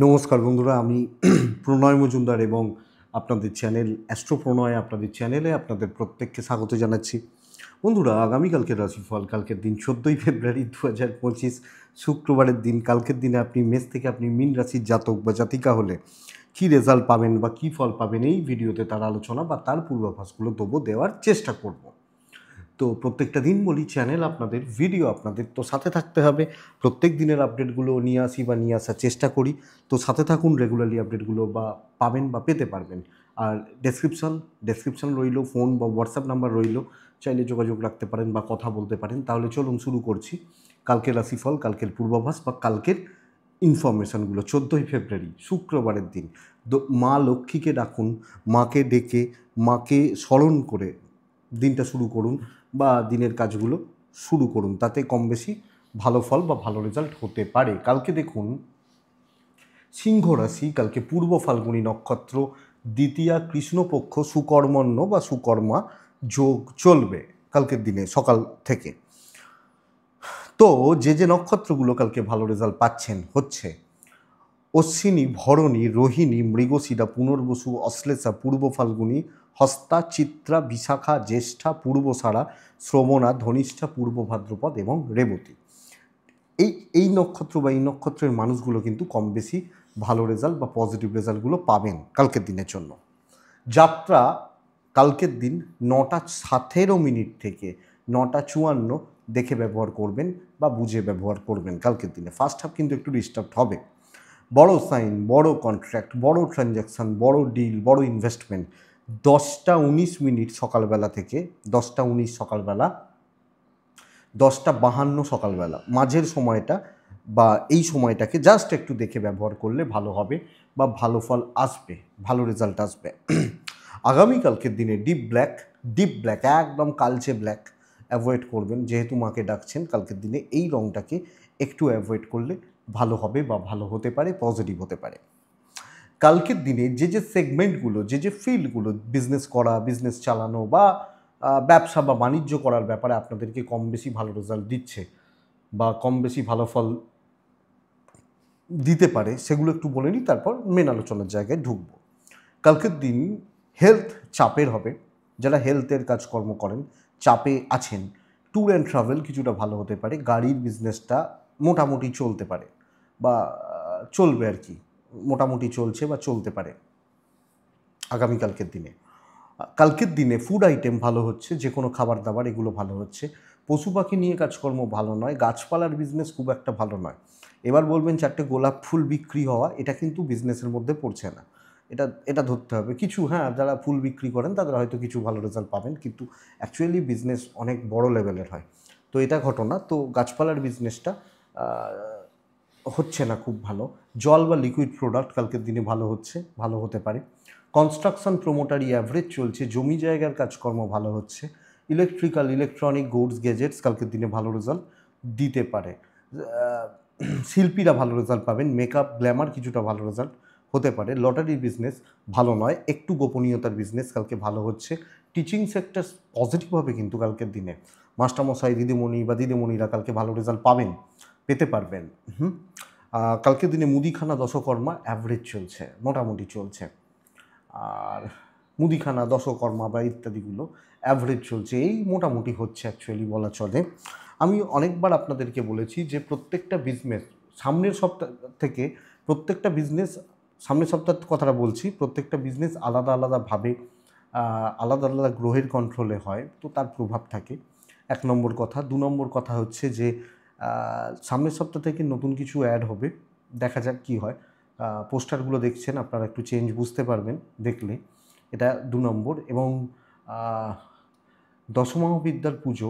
নমস্কার বন্ধুরা, আমি প্রণয় মজুমদার এবং আপনাদের চ্যানেল অ্যাস্ট্রো প্রণয় আপনাদের চ্যানেলে আপনাদের প্রত্যেককে স্বাগত জানাচ্ছি। বন্ধুরা, আগামীকালকের রাশিফল কালকের দিন 14ই ফেব্রুয়ারি 2025 শুক্রবারের দিন। কালকের দিনে আপনি মেষ থেকে আপনি মীন রাশির জাতক বা জাতিকা হলে কী রেজাল্ট পাবেন বা কী ফল পাবেন এই ভিডিওতে তার আলোচনা বা তার পূর্বাভাসগুলো দেওয়ার চেষ্টা করব। তো প্রত্যেকটা দিন বলি চ্যানেল আপনাদের, ভিডিও আপনাদের, তো সাথে থাকতে হবে। প্রত্যেক দিনের আপডেটগুলো নিয়ে আসি বা নিয়ে আসার চেষ্টা করি। তো সাথে থাকুন, রেগুলারলি আপডেটগুলো বা পাবেন বা পেতে পারবেন। আর ডেসক্রিপশন রইল, ফোন বা হোয়াটসঅ্যাপ নাম্বার রইল, চাইলে যোগাযোগ রাখতে পারেন বা কথা বলতে পারেন। তাহলে চলুন শুরু করছি কালকের রাশিফল, কালকের পূর্বাভাস বা কালকের ইনফরমেশনগুলো। 14ই ফেব্রুয়ারি শুক্রবারের দিন। মা লক্ষ্মীকে ডাকুন, মাকে ডেকে, মাকে স্মরণ করে দিনটা শুরু করুন বা দিনের কাজগুলো শুরু করুন। তাতে কম বেশি ভালো ফল বা ভালো রেজাল্ট হতে পারে। কালকে দেখুন সিংহ রাশি, কালকে পূর্ব ফাল্গুনী নক্ষত্র, দ্বিতীয়া কৃষ্ণপক্ষ, সুকর্মণ্য বা সুকর্মা যোগ চলবে কালকের দিনে সকাল থেকে। তো যে নক্ষত্রগুলো কালকে ভালো রেজাল্ট পাচ্ছেন হচ্ছে অশ্বিনী, ভরণী, রোহিণী, মৃগশিরা, পুনর্বসু, অশ্লেষা, পূর্ব ফাল্গুনী, হস্তা, চিত্রা, বিশাখা, জ্যেষ্ঠা, পূর্বসারা, শ্রবণা, ধনিষ্ঠা, পূর্ব ভাদ্রপদ এবং রেবতী। এই নক্ষত্র বা এই নক্ষত্রের মানুষগুলো কিন্তু কম বেশি ভালো রেজাল্ট বা পজিটিভ রেজাল্টগুলো পাবেন কালকের দিনের জন্য। যাত্রা কালকের দিন 9:17 থেকে 9:54 দেখে ব্যবহার করবেন বা বুঝে ব্যবহার করবেন কালকের দিনে। ফার্স্ট হাফ কিন্তু একটু ডিস্টার্ব হবে। বড় সাইন, বড় কন্ট্রাক্ট, বড় ট্রানজ্যাকশান, বড় ডিল, বড় ইনভেস্টমেন্ট 10:19 সকালবেলা থেকে 10:19 সকালবেলা, 10:52 সকালবেলা, মাঝের সময়টা বা এই সময়টাকে জাস্ট একটু দেখে ব্যবহার করলে ভালো হবে বা ভালো ফল আসবে, ভালো রেজাল্ট আসবে। আগামীকালকের দিনে ডিপ ব্ল্যাক একদম কালচে ব্ল্যাক অ্যাভয়েড করবেন। যেহেতু মাকে ডাকছেন কালকের দিনে এই রঙটাকে একটু অ্যাভয়েড করলে ভালো হবে বা ভালো হতে পারে, পজিটিভ হতে পারে। কালকের দিনে যে সেগমেন্টগুলো, যে ফিল্ডগুলো বিজনেস করা, বিজনেস চালানো বা ব্যবসা বা বাণিজ্য করার ব্যাপারে আপনাদেরকে কম বেশি ভালো রেজাল্ট দিচ্ছে বা কম বেশি ভালো ফল দিতে পারে, সেগুলো একটু বলে নিই, তারপর মেন আলোচনার জায়গায় ঢুকব। কালকের দিন হেলথ চাপের হবে। যারা হেলথের কাজকর্ম করেন, চাপে আছেন, ট্যুর অ্যান্ড ট্রাভেল কিছুটা ভালো হতে পারে। গাড়ির বিজনেসটা মোটামুটি চলতে পারে বা চলবে আর কি, মোটামুটি চলছে বা চলতে পারে আগামীকালকের দিনে। কালকের দিনে ফুড আইটেম ভালো হচ্ছে, যে কোনো খাবার দাবার এগুলো ভালো হচ্ছে। পশু পাখি নিয়ে কাজকর্ম ভালো নয়, গাছপালার বিজনেস খুব একটা ভালো নয়। এবার বলবেন 4টে গোলাপ ফুল বিক্রি হওয়া, এটা কিন্তু বিজনেসের মধ্যে পড়ছে না, এটা ধরতে হবে। কিছু হ্যাঁ, যারা ফুল বিক্রি করেন তাদের হয়তো কিছু ভালো রেজাল্ট পাবেন, কিন্তু অ্যাকচুয়ালি বিজনেস অনেক বড় লেভেলের হয়, তো এটা ঘটনা। তো গাছপালার বিজনেসটা হচ্ছে না খুব ভালো। জল বা লিকুইড প্রোডাক্ট কালকের দিনে ভালো হচ্ছে, ভালো হতে পারে। কনস্ট্রাকশন প্রোমোটারি অ্যাভারেজ চলছে, জমি জায়গার কাজকর্ম ভালো হচ্ছে। ইলেকট্রিক্যাল, ইলেকট্রনিক গুডস, গ্যাজেটস কালকের দিনে ভালো রেজাল্ট দিতে পারে। শিল্পীরা ভালো রেজাল্ট পাবেন, মেকআপ, গ্ল্যামার কিছুটা ভালো রেজাল্ট হতে পারে। লটারির বিজনেস ভালো নয়, একটু গোপনীয়তার বিজনেস কালকে ভালো হচ্ছে। টিচিং সেক্টর পজিটিভ হবে কিন্তু কালকের দিনে। মাস্টারমশাই, দিদিমণি বা দিদিমণিরা কালকে ভালো রেজাল্ট পাবেন, পেতে পারবেন। কালকের দিনে মুদিখানা, দশকর্মা অ্যাভারেজ চলছে, মোটামুটি চলছে। আর মুদিখানা, দশকর্মা বা ইত্যাদিগুলো অ্যাভারেজ চলছে, এই মোটামুটি হচ্ছে অ্যাকচুয়ালি বলা চলে। আমি অনেকবার আপনাদেরকে বলেছি যে প্রত্যেকটা বিজনেস সামনের সপ্তাহ থেকে, প্রত্যেকটা বিজনেস সামনের সপ্তাহ কথাটা বলছি, প্রত্যেকটা বিজনেস আলাদা আলাদাভাবে আলাদা আলাদা গ্রহের কন্ট্রোলে হয়, তো তার প্রভাব থাকে, 1 নম্বর কথা। 2 নম্বর কথা হচ্ছে যে সামনের সপ্তাহ থেকে নতুন কিছু অ্যাড হবে, দেখা যাক কী হয়। পোস্টারগুলো দেখছেন আপনারা, একটু চেঞ্জ বুঝতে পারবেন দেখলে, এটা 2 নম্বর। এবং দশমহাবিদ্যার পুজো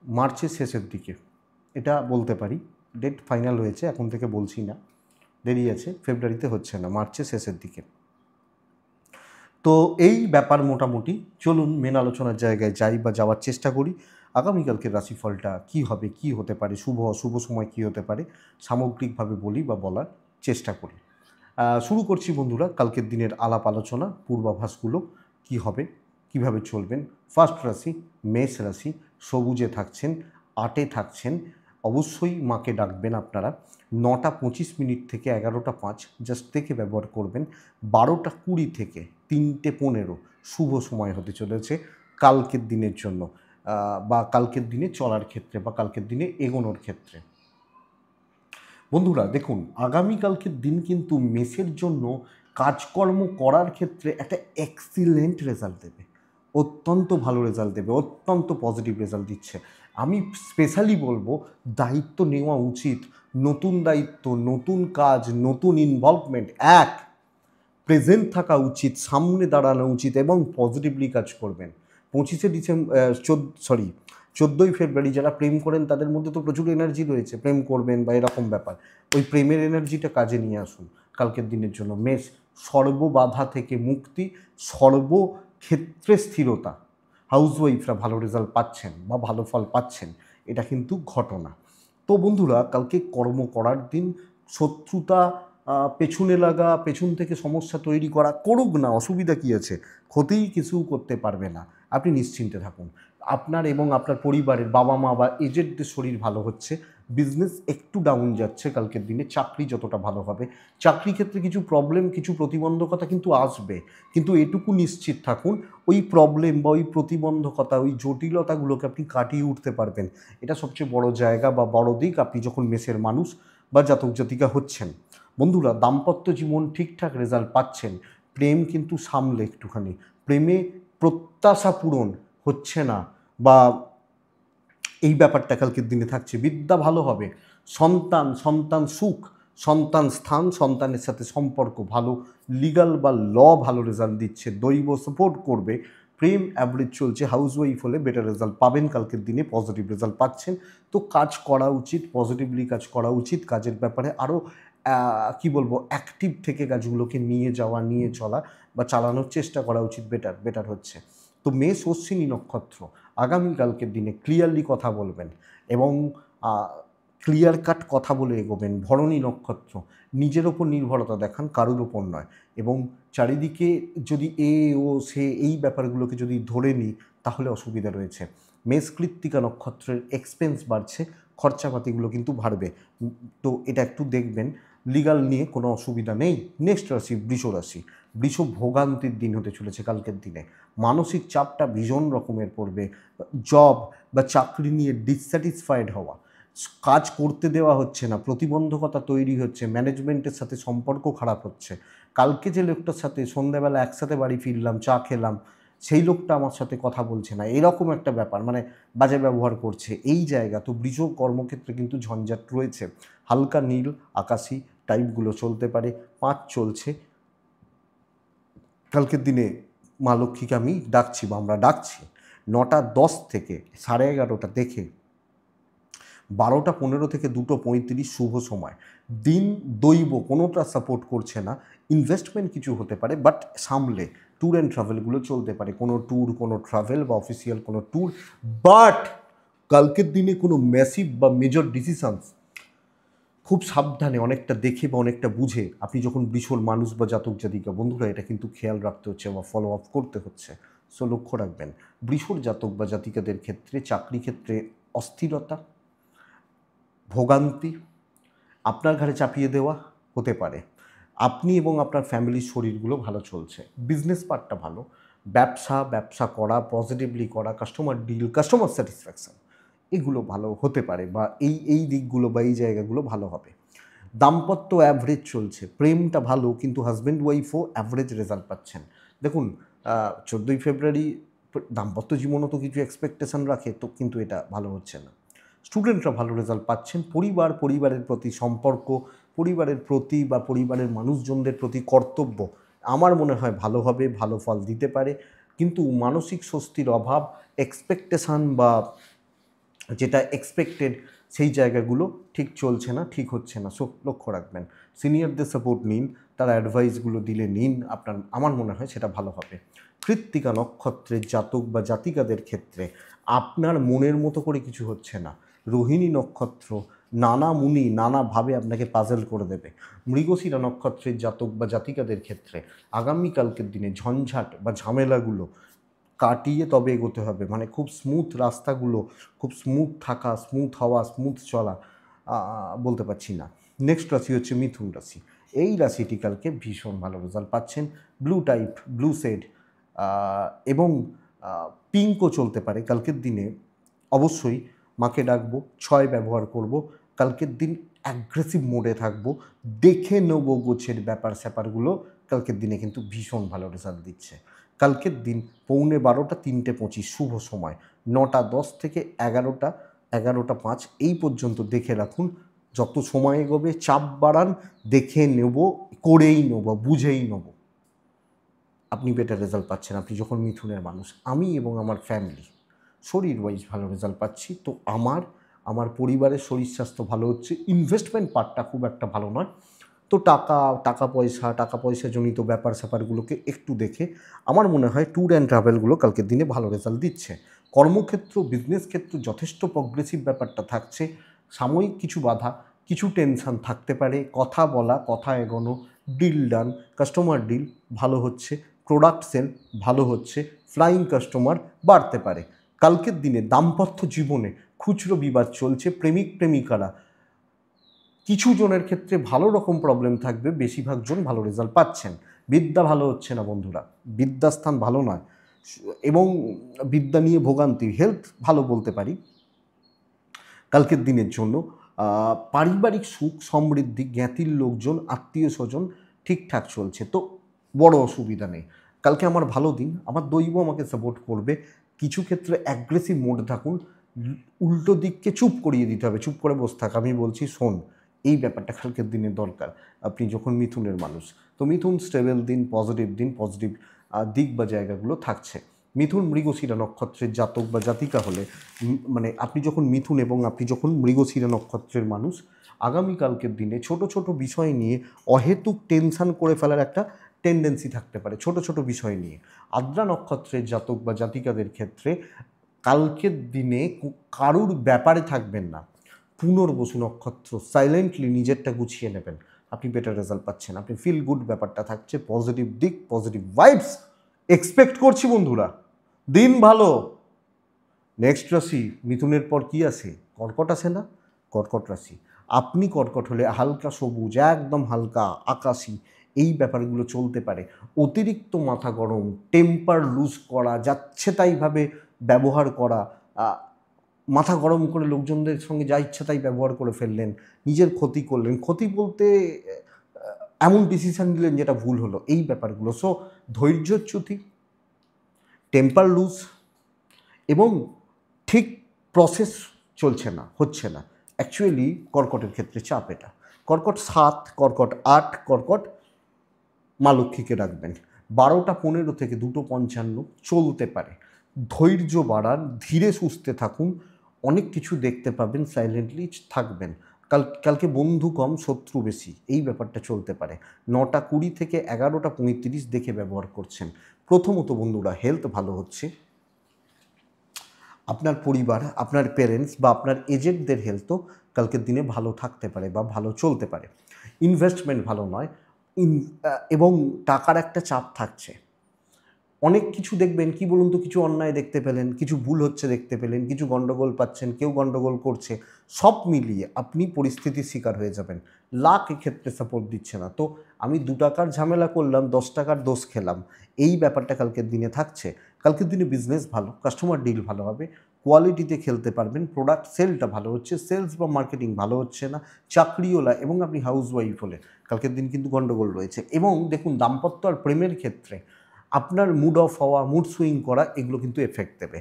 মার্চের শেষের দিকে, এটা বলতে পারি। ডেট ফাইনাল হয়েছে, এখন থেকে বলছি না, দেরি আছে, ফেব্রুয়ারিতে হচ্ছে না, মার্চের শেষের দিকে। তো এই ব্যাপার মোটামুটি। চলুন মেন আলোচনার জায়গায় যাই বা যাওয়ার চেষ্টা করি। আগামীকালকের রাশিফলটা কী হবে, কী হতে পারে, শুভ অশুভ সময় কী হতে পারে, সামগ্রিকভাবে বলি বা বলার চেষ্টা করি। শুরু করছি বন্ধুরা কালকের দিনের আলাপ আলোচনা, পূর্বাভাসগুলো কী হবে, কিভাবে চলবেন। ফার্স্ট রাশি মেষ রাশি, সবুজে থাকছেন, 8-এ থাকছেন, অবশ্যই মাকে ডাকবেন আপনারা। 9:25 থেকে 11:05 জাস্ট দেখে ব্যবহার করবেন। 12:20 থেকে 3:15 শুভ সময় হতে চলেছে কালকের দিনের জন্য, বা কালকের দিনে চলার ক্ষেত্রে বা কালকের দিনে এগোনোর ক্ষেত্রে। বন্ধুরা দেখুন, আগামীকালকের দিন কিন্তু মেষের জন্য কাজকর্ম করার ক্ষেত্রে একটা এক্সিলেন্ট রেজাল্ট দেবে, অত্যন্ত ভালো রেজাল্ট দেবে, অত্যন্ত পজিটিভ রেজাল্ট দিচ্ছে। আমি স্পেশালি বলবো দায়িত্ব নেওয়া উচিত, নতুন দায়িত্ব, নতুন কাজ, নতুন ইনভলভমেন্ট, প্রেজেন্ট থাকা উচিত, সামনে দাঁড়ানো উচিত এবং পজিটিভলি কাজ করবেন। 14ই ফেব্রুয়ারি যারা প্রেম করেন তাদের মধ্যে তো প্রচুর এনার্জি রয়েছে, প্রেম করবেন বা এরকম ব্যাপার, ওই প্রেমের এনার্জিটা কাজে নিয়ে আসুন কালকের দিনের জন্য। মেষ, সর্ববাধা থেকে মুক্তি, সর্বক্ষেত্রে স্থিরতা, হাউসওয়াইফরা ভালো রেজাল্ট পাচ্ছেন বা ভালো ফল পাচ্ছেন, এটা কিন্তু ঘটনা। তো বন্ধুরা, কালকে কর্ম করার দিন, শত্রুতা, পেছনে লাগা, পেছন থেকে সমস্যা তৈরি করা করুক না, অসুবিধা কী আছে, ক্ষতিই কিছু করতে পারবে না, আপনি নিশ্চিন্তে থাকুন। আপনার এবং আপনার পরিবারের বাবা মা বা এজেন্টদের শরীর ভালো হচ্ছে, বিজনেস একটু ডাউন যাচ্ছে কালকের দিনে, চাকরি যতটা ভালো হবে, চাকরি ক্ষেত্রে কিছু প্রবলেম, কিছু প্রতিবন্ধকতা কিন্তু আসবে, কিন্তু এটুকু নিশ্চিত থাকুন ওই প্রবলেম বা ওই প্রতিবন্ধকতা, ওই জটিলতাগুলোকে আপনি কাটিয়ে উঠতে পারবেন। এটা সবচেয়ে বড় জায়গা বা বড় দিক আপনি যখন মেষের মানুষ বা জাতক জাতিকা হচ্ছেন। বন্ধুরা, দাম্পত্য জীবন ঠিকঠাক রেজাল্ট পাচ্ছেন, প্রেম কিন্তু সামলে একটুখানি, প্রেমে প্রত্যাশা পূরণ হচ্ছে না বা এই ব্যাপারটা কালকের দিনে থাকছে। বিদ্যা ভালো হবে, সন্তান সুখ, সন্তান স্থান, সন্তানের সাথে সম্পর্ক ভালো, লিগাল বা ভালো রেজাল্ট দিচ্ছে, দৈব সাপোর্ট করবে, প্রেম অ্যাভারেজ চলছে, হাউসওয়াইফ হলে বেটার রেজাল্ট পাবেন কালকের দিনে, পজিটিভ রেজাল্ট পাচ্ছেন। তো কাজ করা উচিত, পজিটিভলি কাজ করা উচিত, কাজের ব্যাপারে আরও কি বলবো, অ্যাক্টিভ থেকে কাজগুলোকে নিয়ে যাওয়া, নিয়ে চলা বা চালানোর চেষ্টা করা উচিত, বেটার হচ্ছে। তো মেষ অশ্বিনী নক্ষত্র, আগামীকালকের দিনে ক্লিয়ারলি কথা বলবেন এবং ক্লিয়ার কাট কথা বলে এগোবেন। ভরণী নক্ষত্র, নিজের ওপর নির্ভরতা দেখান, কারুর ওপর নয়, এবং চারিদিকে যদি ও সে এই ব্যাপারগুলোকে যদি ধরে নিই তাহলে অসুবিধা রয়েছে। মেষ কৃত্তিকা নক্ষত্রের এক্সপেন্স বাড়ছে, খরচাপাতিগুলো কিন্তু বাড়বে, তো এটা একটু দেখবেন। লিগাল নিয়ে কোনো অসুবিধা নেই। নেক্সট রাশি বৃষ রাশি। বৃষ ভোগান্তির দিন হতে চলেছে কালকের দিনে, মানসিক চাপটা ভীষণ রকমের পড়বে, জব বা চাকরি নিয়ে ডিসস্যাটিসফাইড হওয়া, কাজ করতে দেওয়া হচ্ছে না, প্রতিবন্ধকতা তৈরি হচ্ছে, ম্যানেজমেন্টের সাথে সম্পর্ক খারাপ হচ্ছে, কালকে যে লোকটার সাথে সন্ধ্যাবেলা একসাথে বাড়ি ফিরলাম, চা খেলাম, সেই লোকটা আমার সাথে কথা বলছে না, এরকম একটা ব্যাপার, মানে বাজে ব্যবহার করছে, এই জায়গা। তো বৃষ কর্মক্ষেত্রে কিন্তু ঝঞ্ঝাট রয়েছে, হালকা নীল আকাশি টাইপগুলো চলতে পারে, 5 চলছে কালকের দিনে। মা লক্ষ্মীকে আমি ডাকছি বা আমরা ডাকছি 9:10 থেকে 11:30 দেখে 12:15 থেকে 2:35 শুভ সময়। দিন দৈব কোনোটা সাপোর্ট করছে না, ইনভেস্টমেন্ট কিছু হতে পারে বাট সামলে, ট্যুর অ্যান্ড ট্রাভেলগুলো চলতে পারে, কোনো ট্যুর, কোনো ট্রাভেল বা অফিসিয়াল কোনো ট্যুর, বাট কালকের দিনে কোনো ম্যাসিভ বা মেজর ডিসিশনস খুব সাবধানে, অনেকটা দেখে বা অনেকটা বুঝে, আপনি যখন বৃষর মানুষ বা জাতক জাতিকা বন্ধুরা, এটা কিন্তু খেয়াল রাখতে হচ্ছে বা ফলো আপ করতে হচ্ছে। সো লক্ষ্য রাখবেন, বৃষর জাতক বা জাতিকাদের ক্ষেত্রে চাকরি ক্ষেত্রে অস্থিরতা, ভোগান্তি, আপনার ঘাড়ে চাপিয়ে দেওয়া হতে পারে। আপনি এবং আপনার ফ্যামিলির শরীরগুলো ভালো চলছে, বিজনেস পার্টটা ভালো, ব্যবসা করা, পজিটিভলি করা, কাস্টমার ডিল, কাস্টমার স্যাটিসফ্যাকশান, এগুলো ভালো হতে পারে বা এই দিকগুলো বা এই জায়গাগুলো ভালো হবে। দাম্পত্য অ্যাভারেজ চলছে, প্রেমটা ভালো, কিন্তু হাজব্যান্ড ওয়াইফও অ্যাভারেজ রেজাল্ট পাচ্ছেন। দেখুন, 14ই ফেব্রুয়ারি দাম্পত্য জীবনও তো কিছু এক্সপেকটেশান রাখে, তো কিন্তু এটা ভালো হচ্ছে না। স্টুডেন্টরা ভালো রেজাল্ট পাচ্ছেন, পরিবারের প্রতি সম্পর্ক, পরিবারের প্রতি বা পরিবারের মানুষজনদের প্রতি কর্তব্য আমার মনে হয় ভালো হবে, ভালো ফল দিতে পারে, কিন্তু মানসিক স্বস্তির অভাব, এক্সপেকটেশান বা যেটা এক্সপেক্টেড সেই জায়গাগুলো ঠিক চলছে না, ঠিক হচ্ছে না। সো লক্ষ্য রাখবেন, সিনিয়রদের সাপোর্ট নিন, তারা অ্যাডভাইসগুলো দিলে নিন, আমার মনে হয় সেটা ভালো হবে। কৃত্তিকা নক্ষত্রের জাতক বা জাতিকাদের ক্ষেত্রে আপনার মনের মতো করে কিছু হচ্ছে না। রোহিণী নক্ষত্র, নানা মুনি নানাভাবে আপনাকে পাজেল করে দেবে। মৃগশিরা নক্ষত্রের জাতক বা জাতিকাদের ক্ষেত্রে আগামীকালকের দিনে ঝঞ্ঝাট বা ঝামেলাগুলো কাটিয়ে তবে এগোতে হবে। মানে খুব স্মুথ রাস্তাগুলো, খুব স্মুথ থাকা, স্মুথ হওয়া, স্মুথ চলা বলতে পারছি না। নেক্সট রাশি হচ্ছে মিথুন রাশি। এই রাশিটি কালকে ভীষণ ভালো রেজাল্ট পাচ্ছেন। ব্লু টাইপ, ব্লু শেড এবং পিঙ্কও চলতে পারে কালকের দিনে। অবশ্যই মাকে ডাকবো, 6 ব্যবহার করব। কালকের দিন অ্যাগ্রেসিভ মোডে থাকবো, দেখে নেবো গোছের ব্যাপার স্যাপারগুলো। কালকের দিনে কিন্তু ভীষণ ভালো রেজাল্ট দিচ্ছে। কালকের দিন 12:15 3:25 শুভ সময়, 9:10 থেকে 11:05 এই পর্যন্ত দেখে রাখুন। যত সময় এগোবে চাপ বাড়ান, দেখে নেব, করেই নেব, বুঝেই নেব। আপনি বেটার রেজাল্ট পাচ্ছেন আপনি যখন মিথুনের মানুষ। আমি এবং আমার ফ্যামিলি শরীর ওয়াইজ ভালো রেজাল্ট পাচ্ছি। তো আমার পরিবারের শরীর স্বাস্থ্য ভালো হচ্ছে। ইনভেস্টমেন্ট পার্টটা খুব একটা ভালো নয়। তো টাকা পয়সা জনিত ব্যাপার স্যাপারগুলোকে একটু দেখে আমার মনে হয় ট্যুর অ্যান্ড ট্রাভেলগুলো কালকের দিনে ভালো রেজাল্ট দিচ্ছে। কর্মক্ষেত্র, বিজনেস ক্ষেত্র যথেষ্ট প্রগ্রেসিভ ব্যাপারটা থাকছে। সাময়িক কিছু বাধা, কিছু টেনশান থাকতে পারে। কথা বলা, কথা এগোনো, ডিল ডান, কাস্টমার ডিল ভালো হচ্ছে, প্রোডাক্ট সেল ভালো হচ্ছে, ফ্লাইং কাস্টমার বাড়তে পারে। কালকের দিনে দাম্পত্য জীবনে খুচরো বিবাদ চলছে। প্রেমিক প্রেমিকারা কিছু জনের ক্ষেত্রে ভালো রকম প্রবলেম থাকবে, বেশিরভাগ জন ভালো রেজাল্ট পাচ্ছেন। বিদ্যা ভালো হচ্ছে না বন্ধুরা, বিদ্যাস্থান ভালো নয় এবং বিদ্যা নিয়ে ভোগান্তি। হেলথ ভালো বলতে পারি কালকের দিনের জন্য। পারিবারিক সুখ সমৃদ্ধি, জ্ঞাতির লোকজন, আত্মীয় স্বজন ঠিকঠাক চলছে। তো বড় অসুবিধা নেই। কালকে আমার ভালো দিন, আমার দৈব আমাকে সাপোর্ট করবে। কিছু ক্ষেত্রে অ্যাগ্রেসিভ মোডে থাকুন, উল্টো দিককে চুপ করিয়ে দিতে হবে। চুপ করে বসে থাক, আমি বলছি শোন। এই ব্যাপারটা কালকের দিনে দরকার আপনি যখন মিথুনের মানুষ। তো মিথুন স্টেবল দিন, পজিটিভ দিক বা জায়গাগুলো থাকছে। মিথুন মৃগশিরা নক্ষত্রের জাতক বা জাতিকা হলে, মানে আপনি যখন মিথুন এবং আপনি যখন মৃগশিরা নক্ষত্রের মানুষ, আগামীকালকের দিনে ছোট ছোট বিষয় নিয়ে অহেতুক টেনশান করে ফেলার একটা টেন্ডেন্সি থাকতে পারে ছোট ছোট বিষয় নিয়ে। আদ্রা নক্ষত্রের জাতক বা জাতিকাদের ক্ষেত্রে কালকের দিনে কারুর ব্যাপারে থাকবেন না। পুনর্বসু নক্ষত্র, সাইলেন্টলি নিজেরটা গুছিয়ে নেবেন, আপনি বেটার রেজাল্ট পাচ্ছেন। আপনি ফিল গুড ব্যাপারটা থাকছে, পজিটিভ দিক, পজিটিভ ভাইবস এক্সপেক্ট করছি বন্ধুরা। দিন ভালো। নেক্সট রাশি মিথুনের পর কি আসে? কর্কট আসে না? কর্কট রাশি। আপনি কর্কট হলে হালকা সবুজ, একদম হালকা আকাশি এই ব্যাপারগুলো চলতে পারে। অতিরিক্ত মাথা গরম, টেম্পার লুজ করা, যাচ্ছে তাইভাবে ব্যবহার করা, মাথা গরম করে লোকজনদের সঙ্গে যা ইচ্ছা তাই ব্যবহার করে ফেললেন, নিজের ক্ষতি করলেন। ক্ষতি বলতে এমন ডিসিশান নিলেন যেটা ভুল হলো, এই ব্যাপারগুলো। সো ধৈর্যচ্যুতি, টেম্পার লুজ এবং ঠিক প্রসেস চলছে না, হচ্ছে না। অ্যাকচুয়ালি কর্কটের ক্ষেত্রে চাপ এটা। কর্কট 7, কর্কট 8, কর্কট মা লক্ষ্মীকে রাখবেন। 12:15 থেকে 2:55 চলতে পারে। ধৈর্য বাড়ান, ধীরে সুস্থে থাকুন, অনেক কিছু দেখতে পাবেন, সাইলেন্টলি থাকবেন। কালকে বন্ধু কম, শত্রু বেশি, এই ব্যাপারটা চলতে পারে। 9:20 থেকে 11:35 দেখে ব্যবহার করছেন। প্রথমত বন্ধুরা, হেলথ ভালো হচ্ছে। আপনার পরিবার, আপনার পেরেন্টস বা আপনার এজেন্টদের হেলথও কালকের দিনে ভালো থাকতে পারে বা ভালো চলতে পারে। ইনভেস্টমেন্ট ভালো নয় এবং টাকার একটা চাপ থাকছে। অনেক কিছু দেখবেন, কি বলুন তো, কিছু অন্যায় দেখতে পেলেন, কিছু ভুল হচ্ছে দেখতে পেলেন, কিছু গণ্ডগোল পাচ্ছেন, কেউ গণ্ডগোল করছে। সব মিলিয়ে আপনি পরিস্থিতির শিকার হয়ে যাবেন। লাক এক্ষেত্রে সাপোর্ট দিচ্ছে না। তো আমি 2 টাকার ঝামেলা করলাম, 10 টাকার দোষ খেলাম, এই ব্যাপারটা কালকের দিনে থাকছে। কালকের দিনে বিজনেস ভালো, কাস্টমার ডিল ভালো হবে, কোয়ালিটিতে খেলতে পারবেন, প্রোডাক্ট সেলটা ভালো হচ্ছে, সেলস বা মার্কেটিং ভালো হচ্ছে না। চাকরিওয়ালা এবং আপনি হাউস ওয়াইফ হলে কালকের দিন কিন্তু গণ্ডগোল রয়েছে। এবং দেখুন, দাম্পত্য আর প্রেমের ক্ষেত্রে আপনার মুড অফ হওয়া, মুড সুইং করা, এগুলো কিন্তু এফেক্ট দেবে।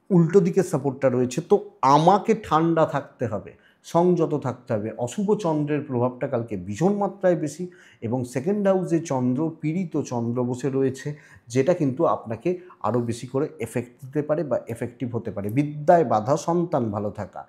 উল্টো দিকে সাপোর্টটা রয়েছে। তো আমাকে ঠান্ডা থাকতে হবে, সংযত থাকতে হবে। অশুভ চন্দ্রের প্রভাবটা কালকে ভীষণ মাত্রায় বেশি এবং সেকেন্ড হাউসে চন্দ্র, পীড়িত চন্দ্র বসে রয়েছে, যেটা কিন্তু আপনাকে আরও বেশি করে এফেক্ট দিতে পারে বা এফেক্টিভ হতে পারে। বিদ্যায় বাধা, সন্তান ভালো থাকা।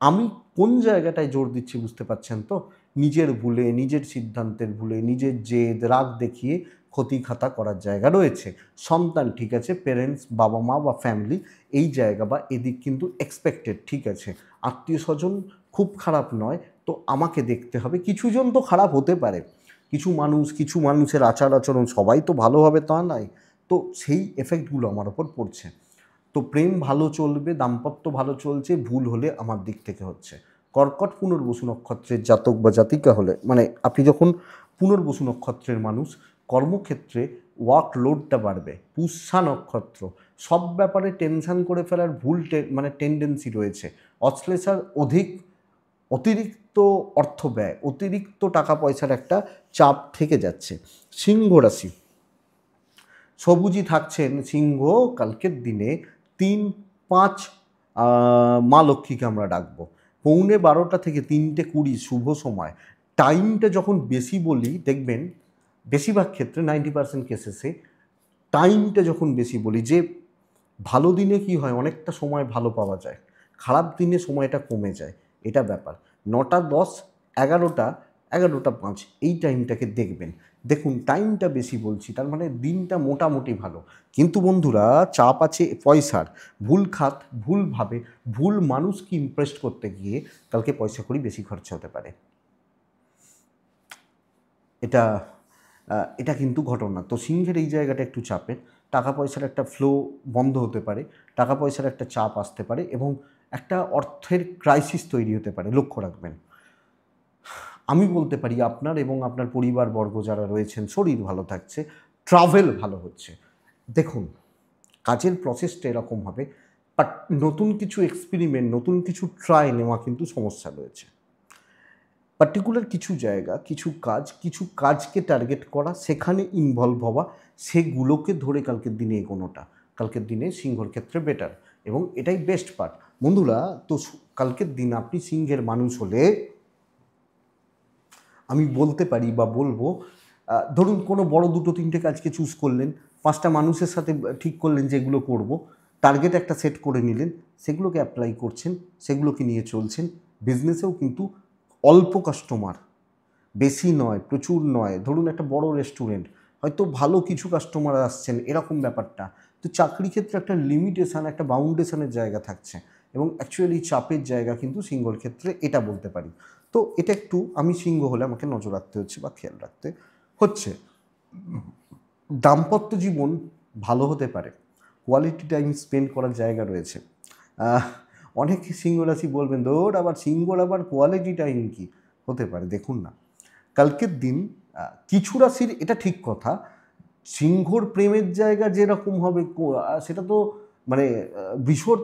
আমি কোন জায়গাটায় জোর দিচ্ছি বুঝতে পারছেন তো? নিজের ভুলে, নিজের সিদ্ধান্তের ভুলে, নিজের জেদ রাগ দেখিয়ে ক্ষতি খাতা করার জায়গা রয়েছে। সন্তান ঠিক আছে, পেরেন্টস, বাবা মা বা ফ্যামিলি, এই জায়গা বা এদিক কিন্তু এক্সপেক্টেড ঠিক আছে। আত্মীয় স্বজন খুব খারাপ নয়, তো আমাকে দেখতে হবে। কিছুজন তো খারাপ হতে পারে, কিছু মানুষের আচার আচরণ, সবাই তো ভালো হবে তা নয়। তো সেই এফেক্টগুলো আমার ওপর পড়ছে। তো প্রেম ভালো চলবে, দাম্পত্য ভালো চলছে, ভুল হলে আমার দিক থেকে হচ্ছে। কর্কট পুনর্বসু নক্ষত্রের জাতক বা জাতিকা হলে, মানে আপনি যখন পুনর্বসু নক্ষত্রের মানুষ, কর্মক্ষেত্রে ওয়ার্কলোডটা বাড়বে। পুষ্যা নক্ষত্র, সব ব্যাপারে টেনশন করে ফেলার ভুল মানে টেন্ডেন্সি রয়েছে। অশ্লেষার অতিরিক্ত অর্থ ব্যয়, অতিরিক্ত টাকা পয়সার একটা চাপ থেকে যাচ্ছে। সিংহ রাশি, সবুজই থাকছেন সিংহ কালকের দিনে 3-5 মা লক্ষ্মীকে আমরা ডাকবো। 11:15 থেকে 3:20 শুভ সময়। টাইমটা যখন বেশি বলি, দেখবেন বেশিরভাগ ক্ষেত্রে 90% কেসেসে টাইমটা যখন বেশি বলি, যে ভালো দিনে কি হয়, অনেকটা সময় ভালো পাওয়া যায়, খারাপ দিনে সময়টা কমে যায়, এটা ব্যাপার। 9:10, 11টা, 11:05 এই টাইমটাকে দেখবেন। দেখুন টাইমটা বেশি বলছি, তার মানে দিনটা মোটামুটি ভালো। কিন্তু বন্ধুরা, চাপ আছে পয়সার। ভুল খাত, ভুলভাবে, ভুল মানুষকে ইমপ্রেস করতে গিয়ে কালকে পয়সা কড়ি বেশি খরচা হতে পারে। এটা এটা কিন্তু ঘটনা। তো সিংহের এই জায়গাটা একটু চাপের। টাকা পয়সার একটা ফ্লো বন্ধ হতে পারে, টাকা পয়সার একটা চাপ আসতে পারে এবং একটা অর্থের ক্রাইসিস তৈরি হতে পারে, লক্ষ্য রাখবেন। আমি বলতে পারি আপনার এবং আপনার পরিবারবর্গ যারা রয়েছেন, শরীর ভালো থাকছে, ট্রাভেল ভালো হচ্ছে। দেখুন, কাজের প্রসেসটা এরকম হবে, বাট নতুন কিছু এক্সপেরিমেন্ট, নতুন কিছু ট্রাই নেওয়া কিন্তু সমস্যা রয়েছে। পার্টিকুলার কিছু জায়গা, কিছু কাজকে টার্গেট করা, সেখানে ইনভলভ হওয়া, সেগুলোকে ধরে কালকের দিনে এগোনোটা কালকের দিনে সিংহর ক্ষেত্রে বেটার এবং এটাই বেস্ট পার্ট। বন্ধুরা, তো কালকের দিন আপনি সিংহের মানুষ হলে আমি বলতে পারি বা বলবো, ধরুন কোনো বড় 2-3টে কাজকে চুজ করলেন, 5টা মানুষের সাথে ঠিক করলেন যেগুলো করব, টার্গেট একটা সেট করে নিলেন, সেগুলোকে অ্যাপ্লাই করছেন, সেগুলোকে নিয়ে চলছেন। বিজনেসেও কিন্তু অল্প কাস্টমার, বেশি নয়, প্রচুর নয়। ধরুন একটা বড় রেস্টুরেন্ট, হয়তো ভালো কিছু কাস্টমার আসছেন, এরকম ব্যাপারটা। তো চাকরি ক্ষেত্রে একটা লিমিটেশান, একটা বাউন্ডেশনের জায়গা থাকছে এবং অ্যাকচুয়ালি চাপের জায়গা কিন্তু সিংহর ক্ষেত্রে, এটা বলতে পারি। তো এটা একটু, আমি সিংহ হলে আমাকে নজর রাখতে হচ্ছে বা খেয়াল রাখতে হচ্ছে। দাম্পত্য জীবন ভালো হতে পারে, কোয়ালিটি টাইম স্পেন্ড করার জায়গা রয়েছে। অনেক সিংহ রাশি বলবেন, ধর আবার সিংহর আবার কোয়ালিটি টাইম কি হতে পারে? দেখুন না, কালকের দিন কিছু রাশির, এটা ঠিক কথা, সিংহর প্রেমের জায়গা যেরকম হবে সেটা তো মানে বৃষর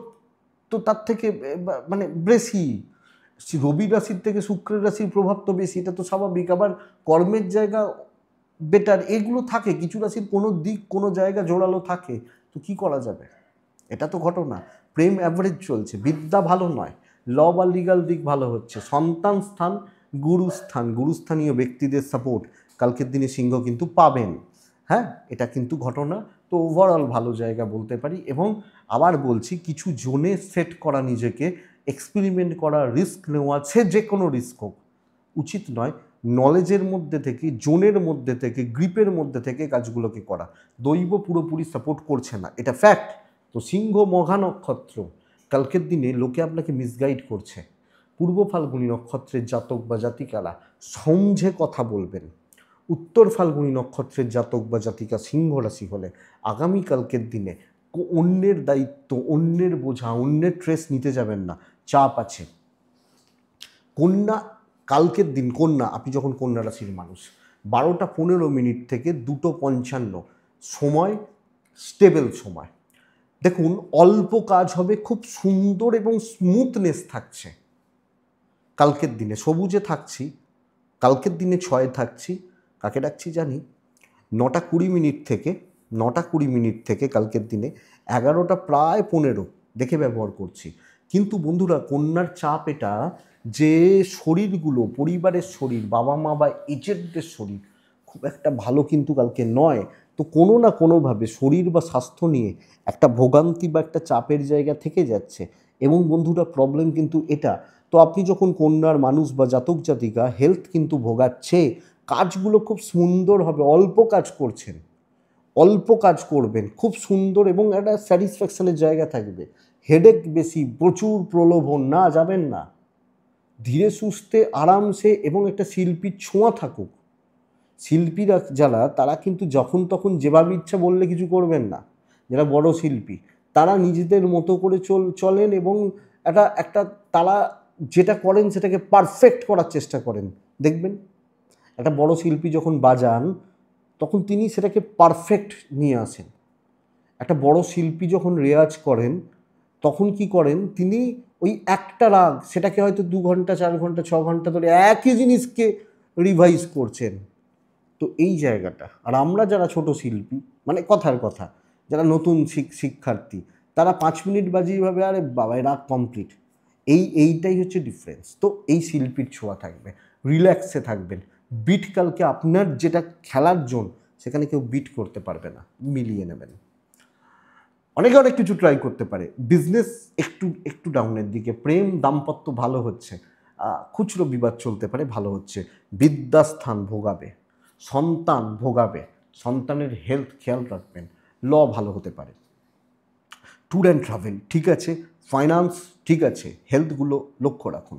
তো তার থেকে মানে বেশি, রবি রাশির থেকে শুক্রের রাশির প্রভাব তো বেশি, এটা তো স্বাভাবিক। আবার কর্মের জায়গা বেটার, এগুলো থাকে। কিছু রাশির কোনো দিক, কোনো জায়গা জোরালো থাকে, তো কি করা যাবে, এটা তো ঘটনা। প্রেম অ্যাভারেজ চলছে, বিদ্যা ভালো নয়, ল বা লিগাল দিক ভালো হচ্ছে, সন্তান স্থান, গুরুস্থান, গুরুস্থানীয় ব্যক্তিদের সাপোর্ট কালকের দিনে সিংহ কিন্তু পাবেন। হ্যাঁ, এটা কিন্তু ঘটনা। তো ওভারঅল ভালো জায়গা বলতে পারি। এবং আবার বলছি, কিছু জোনে সেট করা নিজেকে, এক্সপেরিমেন্ট করা, রিস্ক নেওয়া, সে যে কোনো রিস্ক হোক, উচিত নয়। নলেজের মধ্যে থেকে, জোনের মধ্যে থেকে, গ্রিপের মধ্যে থেকে কাজগুলোকে করা। দৈব পুরোপুরি সাপোর্ট করছে না, এটা ফ্যাক্ট। তো সিংহ মঘা নক্ষত্র, কালকের দিনে লোকে আপনাকে মিসগাইড করছে। পূর্ব ফাল্গুনী নক্ষত্রের জাতক বা জাতিকারা সমঝে কথা বলবেন। উত্তর ফাল্গুনী নক্ষত্রের জাতক বা জাতিকা সিংহ রাশি হলে আগামীকালকের দিনে অন্যের দায়িত্ব, অন্যের বোঝা, অন্যের ট্রেস নিতে যাবেন না, চাপ আছে। কন্যা, কালকের দিন কন্যা, আপনি যখন কন্যা রাশির মানুষ, 12:15 থেকে 2:55 সময়, স্টেবল সময়। দেখুন, অল্প কাজ হবে, খুব সুন্দর এবং স্মুথনেস থাকছে কালকের দিনে। সবুজে থাকছি, কালকের দিনে 6 থাকছি। কাকে ডাকছি জানি? 9:20 থেকে 9:20 থেকে কালকের দিনে 11:15 দেখে ব্যবহার করছি। কিন্তু বন্ধুরা, কন্যার চাপ এটা, যে শরীরগুলো, পরিবারের শরীর, বাবা মা বা এজেন্টদের শরীর খুব একটা ভালো কিন্তু কালকে নয়। তো কোনো না কোনোভাবে শরীর বা স্বাস্থ্য নিয়ে একটা ভোগান্তি বা একটা চাপের জায়গা থেকে যাচ্ছে। এবং বন্ধুরা, প্রবলেম কিন্তু এটা। তো আপনি যখন কন্যার মানুষ বা জাতক জাতিকা, হেলথ কিন্তু ভোগাচ্ছে। কাজগুলো খুব সুন্দর হবে, অল্প কাজ করছেন, অল্প কাজ করবেন, খুব সুন্দর এবং একটা স্যাটিসফ্যাকশনের জায়গা থাকবে। হেডেক বেশি, প্রচুর প্রলোভন, না যাবেন না। ধীরে সুস্থে, আরামসে এবং একটা শিল্পীর ছোঁয়া থাকুক, শিল্পীরা যারা, তারা কিন্তু যখন তখন যেভাবে ইচ্ছা বললে কিছু করবেন না। যারা বড় শিল্পী তারা নিজেদের মতো করে চলেন এবং একটা তারা যেটা করেন সেটাকে পারফেক্ট করার চেষ্টা করেন। দেখবেন একটা বড় শিল্পী যখন বাজান তখন তিনি সেটাকে পারফেক্ট নিয়ে আসেন। একটা বড় শিল্পী যখন রেয়াজ করেন তখন কি করেন, তিনি ওই একটা রাগ সেটাকে হয়তো 2 ঘন্টা 4 ঘন্টা 6 ঘন্টা ধরে একই জিনিসকে রিভাইজ করছেন। তো এই জায়গাটা, আর আমরা যারা ছোট শিল্পী, মানে কথার কথা, যারা নতুন শিক্ষার্থী, তারা 5 মিনিট বাজিয়ে ভাবে আরে বাবা রাগ কমপ্লিট। এইটাই হচ্ছে ডিফারেন্স। তো এই শিল্পীর ছোঁয়া থাকবে, রিল্যাক্সে থাকবেন। বিট কালকে আপনার যেটা খেলার জোন সেখানে কেউ বিট করতে পারবে না, মিলিয়ে নেবেন। অনেকে অনেক কিছু ট্রাই করতে পারে। বিজনেস একটু একটু ডাউনের দিকে, প্রেম দাম্পত্য ভালো হচ্ছে, খুচরো বিবাদ চলতে পারে, ভালো হচ্ছে। বিদ্যাস্থান ভোগাবে, সন্তান ভোগাবে, সন্তানের হেলথ খেয়াল রাখবেন, ভালো হতে পারে। ট্যুর অ্যান্ড ট্রাভেল ঠিক আছে, ফাইন্যান্স ঠিক আছে, হেলথগুলো লক্ষ্য রাখুন।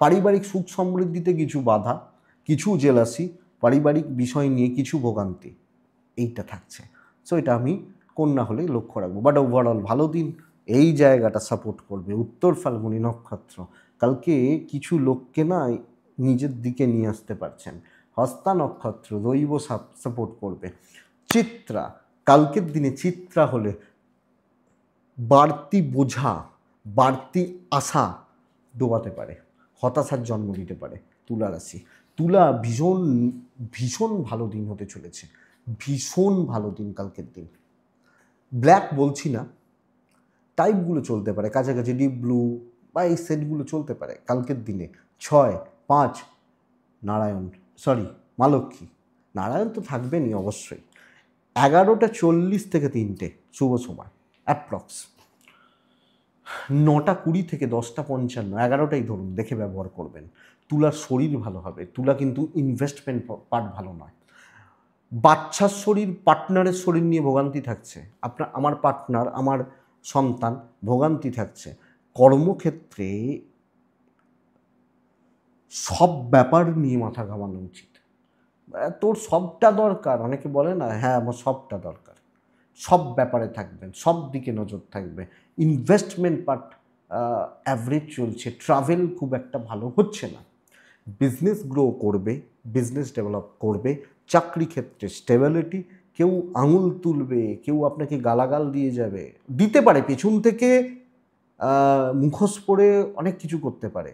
পারিবারিক সুখ সমৃদ্ধিতে কিছু বাধা, কিছু জেলাসি, পারিবারিক বিষয় নিয়ে কিছু ভোগান্তি, এইটা থাকছে। সো এটা আমি কন্যা হলে লক্ষ্য রাখবো। বাট ওভারঅল ভালো দিন। এই জায়গাটা সাপোর্ট করবে উত্তর ফাল্গুনী নক্ষত্র। কালকে কিছু লোককে না নিজের দিকে নিয়ে আসতে পারছেন। হস্তা নক্ষত্র দৈব সাপোর্ট করবে। চিত্রা, কালকের দিনে চিত্রা হলে বাড়তি বোঝা, বাড়তি আশা ডোবাতে পারে, হতাশার জন্ম দিতে পারে তুলা রাশি। তুলা ভীষণ ভীষণ ভালো দিন হতে চলেছে, ভীষণ ভালো দিন কালকের দিন। ব্ল্যাক বলছি না, টাইপগুলো চলতে পারে, কাছাকাছি ডিপ ব্লু বা এই সেটগুলো চলতে পারে কালকের দিনে। 6, 5 মা লক্ষ্মী, নারায়ণ তো থাকবেনই অবশ্যই। 11:40 থেকে 3টে শুভ সময়, অ্যাপ্রক্স 9:20 থেকে 10:55, 11টাই ধরুন, দেখে ব্যবহার করবেন। তুলার শরীর ভালো হবে। তুলা কিন্তু ইনভেস্টমেন্ট পার্ট ভালো নয়। বাচ্চার শরীর, পার্টনারের শরীর নিয়ে ভোগান্তি থাকছে। আমার পার্টনার, আমার সন্তান ভোগান্তি থাকছে। কর্মক্ষেত্রে সব ব্যাপার নিয়ে মাথা ঘামানো উচিত। তোর সবটা দরকার, অনেকে বলে না, হ্যাঁ আমার সবটা দরকার। সব ব্যাপারে থাকবেন, সব দিকে নজর থাকবে। ইনভেস্টমেন্ট পার্ট অ্যাভারেজ চলছে, ট্রাভেল খুব একটা ভালো হচ্ছে না। বিজনেস গ্রো করবে, বিজনেস ডেভেলপ করবে, চাকরি ক্ষেত্রে স্টেবিলিটি। কেউ আঙুল তুলবে, কেউ আপনাকে গালাগাল দিয়ে যাবে, দিতে পারে পেছন থেকে, মুখোশ পরে অনেক কিছু করতে পারে,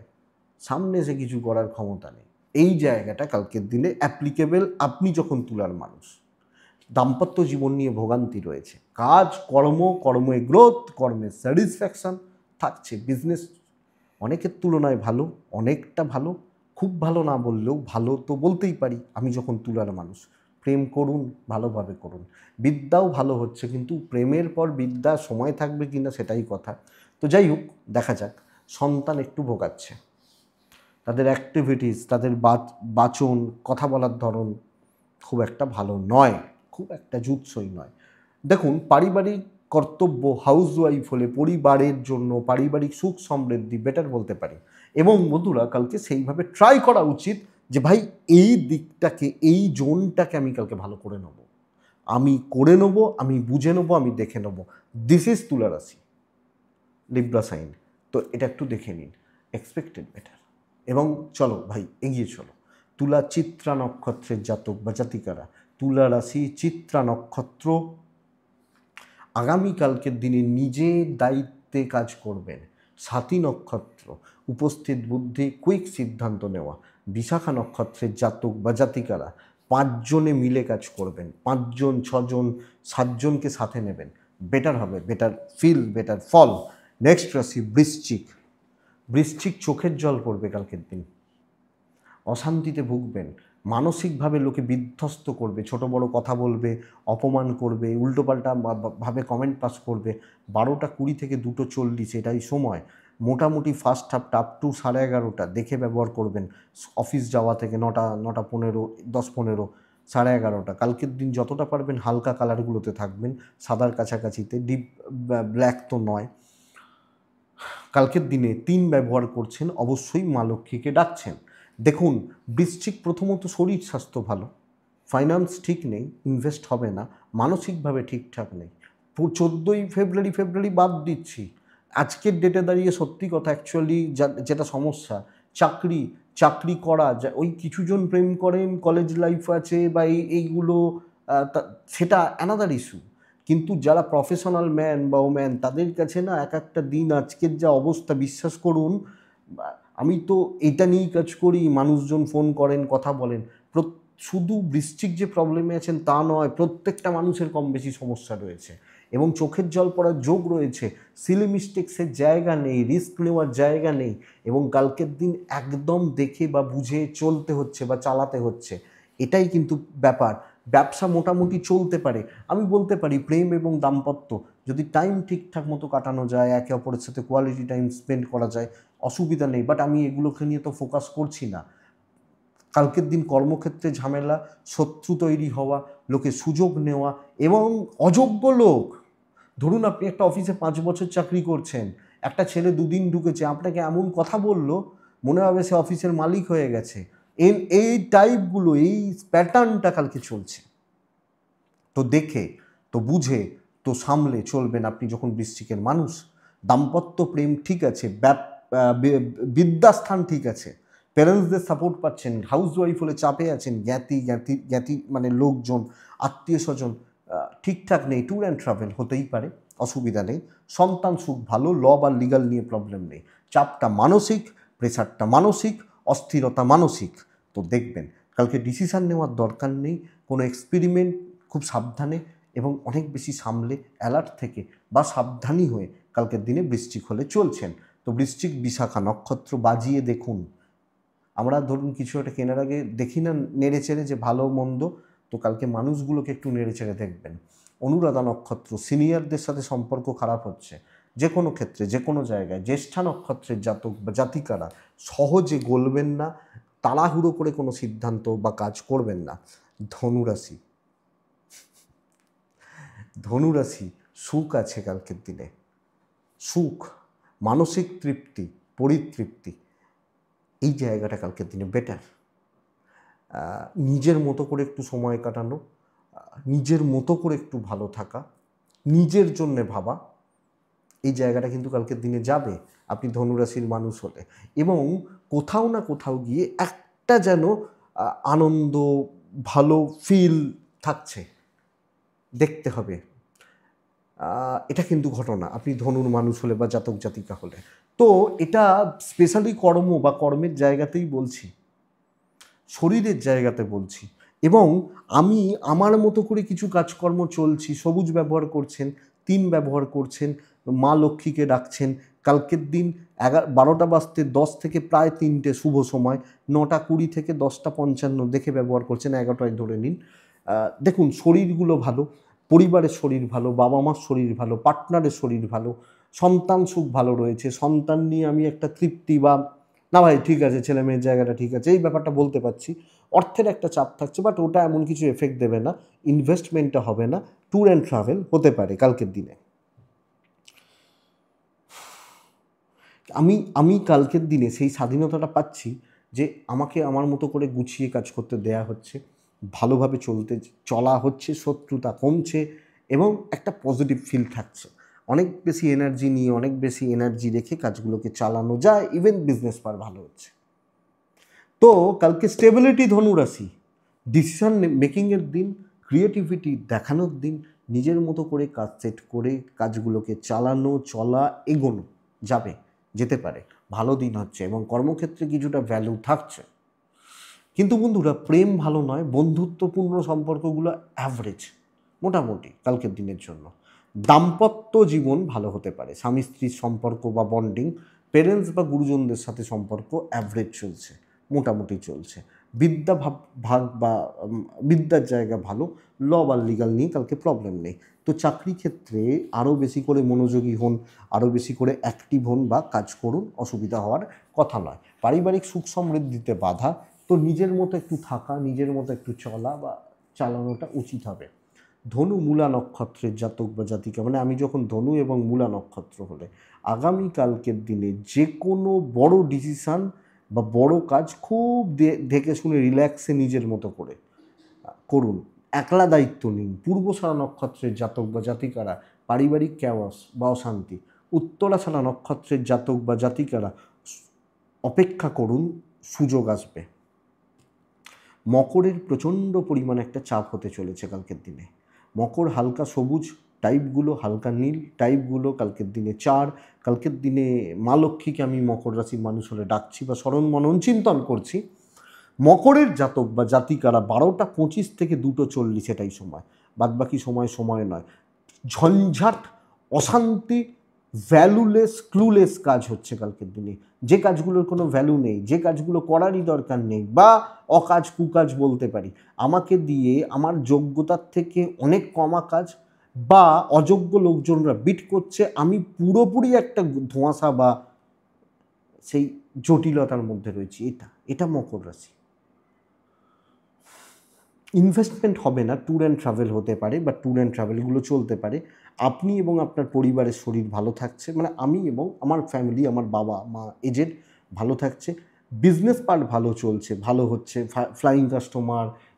সামনে এসে কিছু করার ক্ষমতা নেই। এই জায়গাটা কালকের দিনে অ্যাপ্লিকেবল আপনি যখন তুলার মানুষ। দাম্পত্য জীবন নিয়ে ভোগান্তি রয়েছে, কাজ কর্মে গ্রোথ, কর্মে স্যাটিসফ্যাকশান থাকছে। বিজনেস অনেকের তুলনায় ভালো, অনেকটা ভালো, খুব ভালো না বললেও ভালো তো বলতেই পারি আমি যখন তুলার মানুষ। প্রেম করুন, ভালোভাবে করুন। বিদ্যাও ভালো হচ্ছে, কিন্তু প্রেমের পর বিদ্যা সময় থাকবে কি না সেটাই কথা। তো যাই হোক, দেখা যাক। সন্তান একটু ভোগাচ্ছে, তাদের অ্যাক্টিভিটিস, তাদের বাচন, কথা বলার ধরন খুব একটা ভালো নয়, খুব একটা জুৎসই নয়। দেখুন, পারিবারিক কর্তব্য, হাউসওয়াইফ হলে পরিবারের জন্য, পারিবারিক সুখ সমৃদ্ধি বেটার বলতে পারি। এবং বন্ধুরা কালকে সেইভাবে ট্রাই করা উচিত যে ভাই এই দিকটাকে, এই জোনটাকে আমি কালকে ভালো করে নেব, আমি করে নেব, আমি বুঝে নেব, আমি দেখে নেব। দিস ইজ তুলা রাশি, লিব্রা সাইন। তো এটা একটু দেখে নিন, এক্সপেক্টেড বেটার। এবং চলো ভাই এগিয়ে চলো। তুলা চিত্রা নক্ষত্রের জাতক বা জাতিকারা, তুলা রাশি চিত্রা নক্ষত্র, আগামীকালকের দিনে নিজের দায়িত্বে কাজ করবেন। সাথী নক্ষত্র, উপস্থিত বুদ্ধি, কুইক সিদ্ধান্ত নেওয়া। বিশাখা নক্ষত্রের জাতক বা জাতিকারা 5 জনে মিলে কাজ করবেন, 5 জন 6 জন 7 জনকে সাথে নেবেন, বেটার হবে, বেটার ফিল, বেটার ফল। নেক্সট রাশি বৃশ্চিক। বৃশ্চিক চোখের জল পড়বে কালকের দিন, অশান্তিতে ভুগবেন, মানসিকভাবে লোকে বিধ্বস্ত করবে, ছোট বড় কথা বলবে, অপমান করবে, উল্টোপাল্টা ভাবে কমেন্ট পাস করবে। 12:20 থেকে 2:40 এটাই সময়। মোটামুটি ফার্স্ট হাফটা আপ টু 11:30 দেখে ব্যবহার করবেন। অফিস যাওয়া থেকে 9:15, 10:15, 11:30। কালকের দিন যতটা পারবেন হালকা কালারগুলোতে থাকবেন, সাদার কাছাকাছিতে, ডিপ ব্ল্যাক তো নয়। কালকের দিনে 3 ব্যবহার করছেন, অবশ্যই মা লক্ষ্মীকে ডাকছেন। দেখুন, বৃশ্চিক প্রথমত শরীর স্বাস্থ্য ভালো, ফাইন্যান্স ঠিক নেই, ইনভেস্ট হবে না, মানসিকভাবে ঠিকঠাক নেই। 14ই ফেব্রুয়ারি বাদ দিচ্ছি, আজকের ডেটে দাঁড়িয়ে সত্যি কথা অ্যাকচুয়ালি যেটা সমস্যা, চাকরি করা ওই কিছুজন প্রেম করেন, কলেজ লাইফ আছে বা এইগুলো, সেটা অ্যানাদার ইস্যু। কিন্তু যারা প্রফেশনাল ম্যান বা ওম্যান, তাদের কাছে না এক একটা দিন, আজকের যা অবস্থা, বিশ্বাস করুন, আমি তো এটা নিয়েই কাজ করি, মানুষজন ফোন করেন, কথা বলেন, শুধু বৃশ্চিক যে প্রবলেমে আছেন তা নয়, প্রত্যেকটা মানুষের কম বেশি সমস্যা রয়েছে এবং চোখের জল পড়ার যোগ রয়েছে। সিলি মিস্টেক্সের জায়গা নেই, রিস্ক নেওয়ার জায়গা নেই এবং কালকের দিন একদম দেখে বা বুঝে চলতে হচ্ছে বা চালাতে হচ্ছে, এটাই কিন্তু ব্যাপার। ব্যবসা মোটামুটি চলতে পারে, আমি বলতে পারি প্রেম এবং দাম্পত্য যদি টাইম ঠিকঠাক মতো কাটানো যায়, একে অপরের সাথে কোয়ালিটি টাইম স্পেন্ড করা যায়, অসুবিধা নেই। বাট আমি এগুলোকে নিয়ে তো ফোকাস করছি না। কালকের দিন কর্মক্ষেত্রে ঝামেলা, শত্রু তৈরি হওয়া, লোকে সুযোগ নেওয়া এবং অযোগ্য লোক। ধরুন আপনি একটা অফিসে 5 বছর চাকরি করছেন, একটা ছেলে 2 দিন ঢুকেছে, আপনাকে এমন কথা বললো মনে হবে সে অফিসের মালিক হয়ে গেছে। এই টাইপগুলো, এই প্যাটার্নটা কালকে চলছে। তো দেখে, তো বুঝে, তো সামলে চলবেন আপনি যখন বৃশ্চিকের মানুষ। দাম্পত্য প্রেম ঠিক আছে, বিদ্যাস্থান ঠিক আছে, প্যারেন্টসদের সাপোর্ট পাচ্ছেন, হাউস ওয়াইফ হলে চাপে আছেন, জ্ঞাতি মানে লোকজন, আত্মীয় স্বজন ঠিকঠাক নেই, ট্যুর অ্যান্ড ট্রাভেল হতেই পারে, অসুবিধা নেই, সন্তান সুখ ভালো, ল বা লিগাল নিয়ে প্রবলেম নেই, চাপটা মানসিক, প্রেশারটা মানসিক, অস্থিরতা মানসিক। তো দেখবেন কালকে ডিসিশান নেওয়ার দরকার নেই, কোনো এক্সপেরিমেন্ট খুব সাবধানে এবং অনেক বেশি সামলে, অ্যালার্ট থেকে বা সাবধানী হয়ে কালকের দিনে বৃশ্চিক হলে চলছেন। তো বৃশ্চিক বিশাখা নক্ষত্র বাজিয়ে দেখুন। আমরা ধরুন কিছু একটা কেনার আগে দেখি না নেড়ে চেড়ে যে ভালো মন্দ, তো কালকে মানুষগুলোকে একটু নেড়ে চেড়ে দেখবেন। অনুরাধা নক্ষত্র, সিনিয়রদের সাথে সম্পর্ক খারাপ হচ্ছে যে কোনো ক্ষেত্রে, যে কোনো জায়গায়। জ্যেষ্ঠা নক্ষত্রের জাতক বা জাতিকারা সহজে গলবেন না, তাড়াহুড়ো করে কোনো সিদ্ধান্ত বা কাজ করবেন না। ধনুরাশি, ধনুরাশি সুখ আছে কালকের দিনে, সুখ, মানসিক তৃপ্তি, পরিতৃপ্তি, এই জায়গাটা কালকের দিনে বেটার। নিজের মতো করে একটু সময় কাটানো, নিজের মতো করে একটু ভালো থাকা, নিজের জন্যে ভাবা, এই জায়গাটা কিন্তু কালকের দিনে যাবে আপনি ধনুরাশির মানুষ হলে। এবং কোথাও না কোথাও গিয়ে একটা যেন আনন্দ, ভালো ফিল থাকছে, দেখতে হবে। এটা কিন্তু ঘটনা আপনি ধনুর মানুষ হলে বা জাতক জাতিকা হলে। তো এটা স্পেশালি কর্ম বা কর্মের জায়গাতেই বলছি, শরীরের জায়গাতে বলছি। এবং আমি আমার মতো করে কিছু কাজকর্ম চলছি, সবুজ ব্যবহার করছেন, 3 ব্যবহার করছেন, মা লক্ষ্মীকে ডাকছেন। কালকের দিন 12টা বাজতে 10 থেকে প্রায় 3টে শুভ সময়, 9টা 20 থেকে 10টা 55 দেখে ব্যবহার করছেন, 11টায় ধরে নিন। দেখুন শরীরগুলো ভালো, পরিবারের শরীর ভালো, বাবা মার শরীর ভালো, পার্টনারের শরীর ভালো, সন্তান সুখ ভালো রয়েছে, সন্তান নিয়ে আমি একটা তৃপ্তি বা না ভাই ঠিক আছে ছেলে মেয়ের জায়গাটা ঠিক আছে, এই ব্যাপারটা বলতে পারছি। অর্থের একটা চাপ থাকছে, বাট ওটা এমন কিছু এফেক্ট দেবে না, ইনভেস্টমেন্টটা হবে না, ট্যুর অ্যান্ড ট্রাভেল হতে পারে কালকের দিনে। আমি কালকের দিনে সেই স্বাধীনতাটা পাচ্ছি যে আমাকে আমার মতো করে গুছিয়ে কাজ করতে দেয়া হচ্ছে, ভালোভাবে চলা হচ্ছে, শত্রুতা কমছে এবং একটা পজিটিভ ফিল থাকছে। অনেক বেশি এনার্জি নিয়ে, অনেক বেশি এনার্জি রেখে কাজগুলোকে চালানো যায়, ইভেন বিজনেস পার ভালো হচ্ছে। তো কালকে স্টেবিলিটি ধনুরাশি, ডিসিশন মেকিংয়ের দিন, ক্রিয়েটিভিটি দেখানোর দিন, নিজের মতো করে কাজ সেট করে কাজগুলোকে চালানো, চলা, এগোনো যাবে, যেতে পারে, ভালো দিন হচ্ছে এবং কর্মক্ষেত্রে কিছুটা ভ্যালু থাকছে। কিন্তু বন্ধুরা প্রেম ভালো নয়, বন্ধুত্বপূর্ণ সম্পর্কগুলো অ্যাভারেজ, মোটামুটি কালকের দিনের জন্য। দাম্পত্য জীবন ভালো হতে পারে, স্বামী স্ত্রীর সম্পর্ক বা বন্ডিং, পেরেন্টস বা গুরুজনদের সাথে সম্পর্ক অ্যাভারেজ চলছে, মোটামুটি চলছে। বিদ্যা ভাগ বা বিদ্যার জায়গা ভালো, ল বা লিগাল নিয়ে কালকে প্রবলেম নেই। তো চাকরি ক্ষেত্রে আরও বেশি করে মনোযোগী হন, আরও বেশি করে অ্যাক্টিভ হন বা কাজ করুন, অসুবিধা হওয়ার কথা নয়। পারিবারিক সুখ সমৃদ্ধিতে বাধা, তো নিজের মতো একটু থাকা, নিজের মতো একটু চলা বা চালানোটা উচিত হবে। ধনু মূলা নক্ষত্রের জাতক বা জাতিকা, মানে আমি যখন ধনু এবং মূলা নক্ষত্র হলে আগামীকালকের দিনে যে কোনো বড় ডিসিশান বা বড় কাজ খুব দেখে শুনে রিল্যাক্সে নিজের মতো করে করুন, একলা দায়িত্ব নিন। পূর্বশারা নক্ষত্রের জাতক বা জাতিকারা পারিবারিক ক্যাওয়াস বা অশান্তি। উত্তরাশারা নক্ষত্রের জাতক বা জাতিকারা অপেক্ষা করুন, সুযোগ আসবে। মকরের প্রচণ্ড পরিমাণে একটা চাপ হতে চলেছে কালকের দিনে। মকর হালকা সবুজ টাইপগুলো, হালকা নীল টাইপগুলো কালকের দিনে 4। কালকের দিনে মা লক্ষ্মীকে আমি মকর রাশির মানুষ হলে ডাকছি বা স্মরণ মনন চিন্তন করছি। মকরের জাতক বা জাতিকারা 12:25 থেকে 2:40 এটাই সময়, বাদবাকি সময় নয়। ঝঞ্ঝাট, অশান্তি, ভ্যালুলেস, ক্লুলেস কাজ হচ্ছে কালকের দিনে। যে কাজগুলোর কোনো ভ্যালু নেই, যে কাজগুলো করারই দরকার নেই, বা অকাজ কুকাজ বলতে পারি, আমাকে দিয়ে আমার যোগ্যতার থেকে অনেক কমা কাজ বা অযোগ্য লোকজনরা বিট করছে, আমি পুরোপুরি একটা ধোঁয়াশা বা সেই জটিলতার মধ্যে রয়েছি। এটা মকর রাশি। ইনভেস্টমেন্ট হবে না, ট্যুর অ্যান্ড ট্রাভেল হতে পারে বা ট্যুর অ্যান্ড ট্রাভেলগুলো চলতে পারে। আপনি এবং আপনার পরিবারের শরীর ভালো থাকছে, মানে আমি এবং আমার ফ্যামিলি, আমার বাবা মা এজেড ভালো থাকছে। বিজনেস পার্ট ভালো চলছে, ভালো হচ্ছে, ফ্লাইং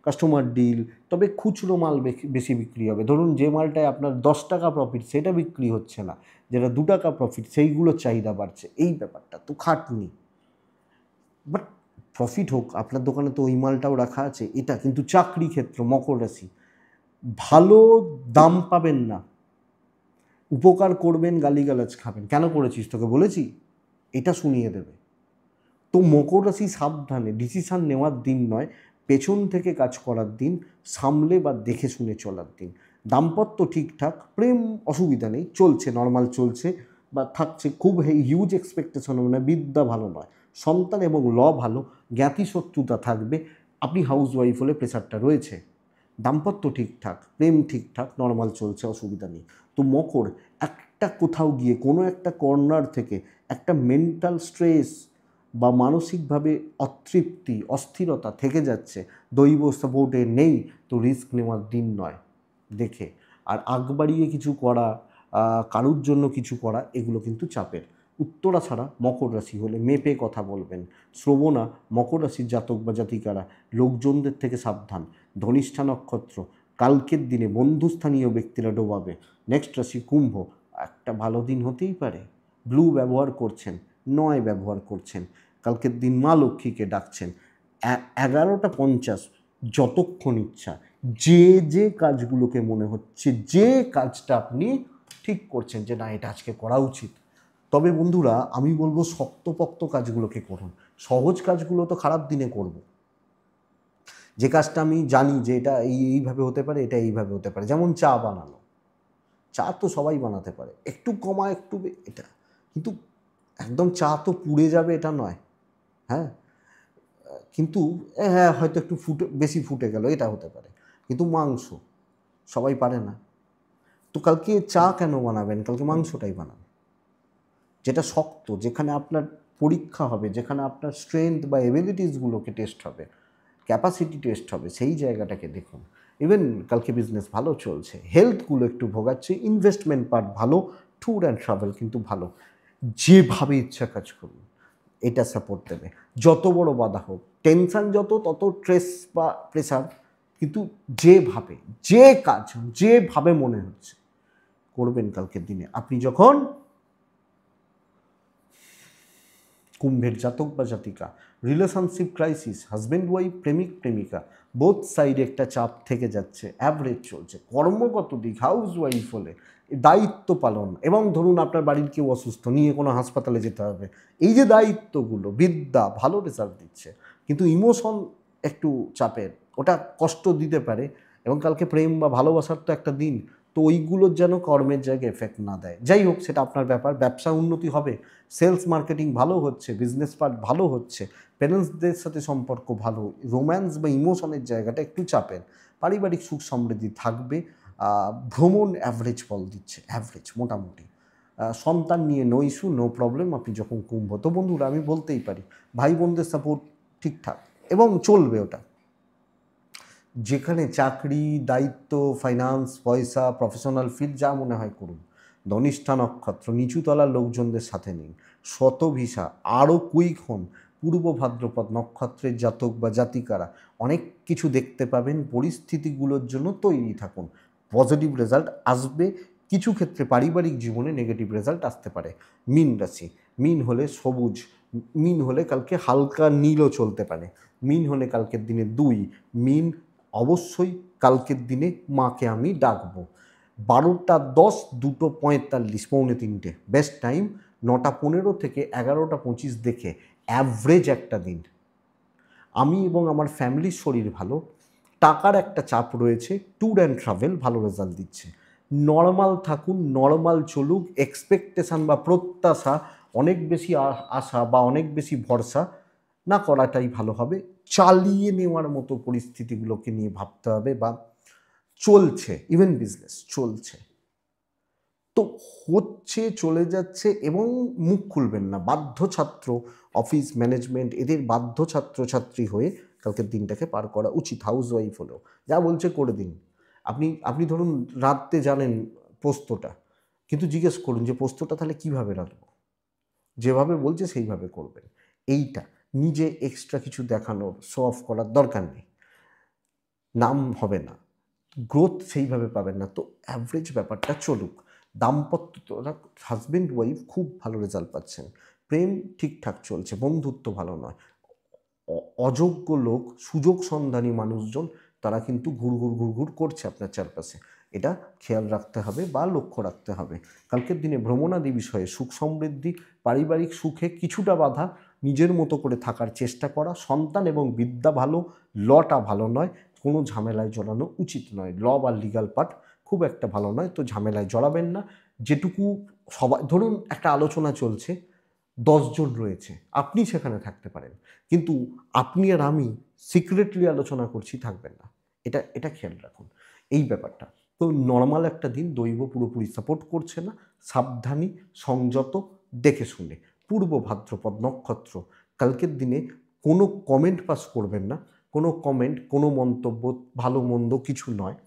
কাস্টমার ডিল। তবে খুচরো মাল বেশি বিক্রি হবে। ধরুন যে মালটায় আপনার 10 টাকা প্রফিট সেটা বিক্রি হচ্ছে না, যেটা 2 টাকা প্রফিট সেইগুলোর চাহিদা বাড়ছে। এই ব্যাপারটা তো খাটনি, বাট প্রফিট হোক, আপনার দোকানে তো ওই মালটাও রাখা আছে। এটা কিন্তু চাকরি ক্ষেত্র, মকর রাশি, ভালো দাম পাবেন না, উপকার করবেন, গালিগালাজ খাবেন, কেন করেছিস তোকে বলেছি, এটা শুনিয়ে দেবে। তো মকর রাশি সাবধানে, ডিসিশান নেওয়ার দিন নয়, পেছন থেকে কাজ করার দিন, সামলে বা দেখে শুনে চলার দিন। দাম্পত্য ঠিকঠাক, প্রেম অসুবিধা নেই, চলছে, নর্মাল চলছে বা থাকছে। খুব হিউজ এক্সপেকটেশন মানে বিদ্যা ভালো নয়। সন্তান এবং ভালো, জ্ঞাতি শত্রুতা থাকবে। আপনি হাউস ওয়াইফ হলে প্রেশারটা রয়েছে। দাম্পত্য ঠিকঠাক, প্রেম ঠিকঠাক, নর্মাল চলছে, অসুবিধা নেই। তো মকর, একটা কোথাও গিয়ে কোনো একটা কর্নার থেকে একটা মেন্টাল স্ট্রেস বা মানসিকভাবে অতৃপ্তি, অস্থিরতা থেকে যাচ্ছে, দৈব সাপোর্টে নেই, তো রিস্ক নেওয়ার দিন নয় দেখে। আর আগ বাড়িয়ে কিছু করা, কারুর জন্য কিছু করা, এগুলো কিন্তু চাপের। উত্তরা ছাড়া মকর রাশি হলে মেপে কথা বলবেন। শ্রবণা, মকর রাশির জাতক বা জাতিকারা লোকজনদের থেকে সাবধান। ধনিষ্ঠা নক্ষত্র, কালকের দিনে বন্ধুস্থানীয় ব্যক্তিরা ডোবাবে। নেক্সট রাশি কুম্ভ, একটা ভালো দিন হতেই পারে। ব্লু ব্যবহার করছেন, 9 ব্যবহার করছেন, কালকের দিন মা লক্ষ্মীকে ডাকছেন। 11:50 যতক্ষণ ইচ্ছা যে কাজগুলোকে মনে হচ্ছে যে কাজটা আপনি ঠিক করছেন যে না এটা আজকে করা উচিত, তবে বন্ধুরা আমি বলবো শক্তপোক্ত কাজগুলোকে করুন। সহজ কাজগুলো তো খারাপ দিনে করব। যে কাজটা আমি জানি যে এটা এইভাবে হতে পারে, এটা এইভাবে হতে পারে, যেমন চা বানানো। চা তো সবাই বানাতে পারে, একটু কমা একটু এটা, কিন্তু একদম চা তো পুড়ে যাবে এটা নয়। হ্যাঁ, কিন্তু হ্যাঁ হয়তো একটু বেশি ফুটে গেল, এটা হতে পারে, কিন্তু মাংস সবাই পারে না। তো কালকে চা কেন বানাবেন, কালকে মাংসটাই বানাবেন, যেটা শক্ত, যেখানে আপনার পরীক্ষা হবে, যেখানে আপনার স্ট্রেংথ বা এবিলিটিসগুলোকে টেস্ট হবে, ক্যাপাসিটি টেস্ট হবে, সেই জায়গাটাকে দেখুন। ইভেন কালকে বিজনেস ভালো চলছে, হেলথগুলো একটু ভোগাচ্ছে, ইনভেস্টমেন্ট পার্ট ভালো, ট্যুর অ্যান্ড ট্রাভেল কিন্তু ভালো। যেভাবে ইচ্ছা কাজ করুন, এটা সাপোর্ট দেবে। যত বড় বাধা হোক, টেনশান যত, তত স্ট্রেস বা প্রেশার, কিন্তু যে কাজ যেভাবে মনে হচ্ছে করবেন কালকের দিনে। আপনি যখন কুম্ভের জাতক বা জাতিকা, রিলেশনশিপ ক্রাইসিস, হাজব্যান্ড ওয়াইফ, প্রেমিক প্রেমিকা, বোথ সাইডে একটা চাপ থেকে যাচ্ছে, অ্যাভারেজ চলছে। কর্মগত দিক, হাউস ওয়াইফ হলে দায়িত্ব পালন, এবং ধরুন আপনার বাড়ির কেউ অসুস্থ, নিয়ে কোনো হাসপাতালে যেতে হবে, এই যে দায়িত্বগুলো, বিদ্যা ভালো রেজাল্ট দিচ্ছে, কিন্তু ইমোশন একটু চাপের, ওটা কষ্ট দিতে পারে। এবং কালকে প্রেম বা ভালোবাসার তো একটা দিন, তো ওইগুলোর যেন কর্মের জায়গায় এফেক্ট না দেয়। যাই হোক, সেটা আপনার ব্যাপার, ব্যবসা উন্নতি হবে, সেলস মার্কেটিং ভালো হচ্ছে, বিজনেস পার্ট ভালো হচ্ছে, প্যারেন্টসদের সাথে সম্পর্ক ভালো, রোম্যান্স বা ইমোশনের জায়গাটা একটু চাপের। পারিবারিক সুখ সমৃদ্ধি থাকবে। ভ্রমণ অ্যাভারেজ ফল দিচ্ছে, অ্যাভারেজ মোটামুটি। সন্তান নিয়ে নো ইস্যু, নো প্রবলেম আপনি যখন কুম্ভ। তো বন্ধুরা আমি বলতেই পারি ভাই বোনদের সাপোর্ট ঠিকঠাক এবং চলবে ওটা। যেখানে চাকরি, দায়িত্ব, ফাইন্যান্স, পয়সা, প্রফেশনাল ফিল্ড যা মনে হয় করুন। ধনিষ্ঠা নক্ষত্র, নিচুতলার লোকজনদের সাথে নিন। শতভিসা, আরও কুইক হন, পূর্ব ভাদ্রপদ নক্ষত্রের জাতক বা জাতিকারা অনেক কিছু দেখতে পাবেন, পরিস্থিতিগুলোর জন্য তৈরি থাকুন। পজিটিভ রেজাল্ট আসবে, কিছু ক্ষেত্রে পারিবারিক জীবনে নেগেটিভ রেজাল্ট আসতে পারে। মীন রাশি, মীন হলে সবুজ, মীন হলে কালকে হালকা নীলও চলতে পারে, মীন হলে কালকের দিনে 2, মীন অবশ্যই কালকের দিনে মাকে আমি ডাকবো। 12:10, 2:45, 2:45 বেস্ট টাইম। 9:15 থেকে 11:25 দেখে অ্যাভারেজ একটা দিন। আমি এবং আমার ফ্যামিলির শরীর ভালো, টাকার একটা চাপ রয়েছে, ট্যুর অ্যান্ড ট্রাভেল ভালো রেজাল্ট দিচ্ছে। নর্মাল থাকুন, নর্মাল চলুক, এক্সপেকটেশান বা প্রত্যাশা অনেক বেশি আশা বা অনেক বেশি ভরসা না করাটাই ভালো হবে। চালিয়ে নেওয়ার মতো পরিস্থিতিগুলোকে নিয়ে ভাবতে হবে, বা চলছে, ইভেন বিজনেস চলছে তো হচ্ছে, চলে যাচ্ছে, এবং মুখ খুলবেন না। বাধ্য ছাত্র, অফিস ম্যানেজমেন্ট এদের বাধ্য ছাত্রছাত্রী হয়ে কালকের দিনটাকে পার করা উচিত। হাউস ওয়াইফ হলেও যা বলছে করে দিন। আপনি ধরুন রাঁধতে জানেন পোস্তটা, কিন্তু জিজ্ঞেস করুন যে পোস্তটা তাহলে কীভাবে রাঁধবো, যেভাবে বলছে সেইভাবে করবেন। এইটা নিজে এক্সট্রা কিছু দেখানোর, শো অফ করার দরকার নেই, নাম হবে না, গ্রোথ সেইভাবে পাবেন না। তো অ্যাভারেজ ব্যাপারটা চলুক। দাম্পত্য, হাজব্যান্ড ওয়াইফ খুব ভালো রেজাল্ট পাচ্ছেন, প্রেম ঠিকঠাক চলছে, বন্ধুত্ব ভালো নয়। অযোগ্য লোক, সুযোগ সন্ধানী মানুষজন তারা কিন্তু ঘুরঘুর করছে আপনার চারপাশে, এটা খেয়াল রাখতে হবে বা লক্ষ্য রাখতে হবে। কালকের দিনে ভ্রমণাদি বিষয়ে সুখ সমৃদ্ধি, পারিবারিক সুখে কিছুটা বাধা, নিজের মতো করে থাকার চেষ্টা করা, সন্তান এবং বিদ্যা ভালো, লটা ভালো নয়, কোনো ঝামেলায় জড়ানো উচিত নয়। ল বা লিগাল পার্ট খুব একটা ভালো নয়, তো ঝামেলায় জড়াবেন না। যেটুকু সবাই, ধরুন একটা আলোচনা চলছে, 10 জন রয়েছে, আপনি সেখানে থাকতে পারেন, কিন্তু আপনি আর আমি সিক্রেটলি আলোচনা করছি, থাকবেন না। এটা খেয়াল রাখুন এই ব্যাপারটা। তো নর্মাল একটা দিন, দৈব পুরোপুরি সাপোর্ট করছে না, সাবধানী, সংযত, দেখে শুনে। পূর্ব ভাদ্রপদ নক্ষত্র, কালকের দিনে কোনো কমেন্ট পাস করবেন না, কোনো কমেন্ট, কোনো মন্তব্য ভালো মন্দ কিছু নয়।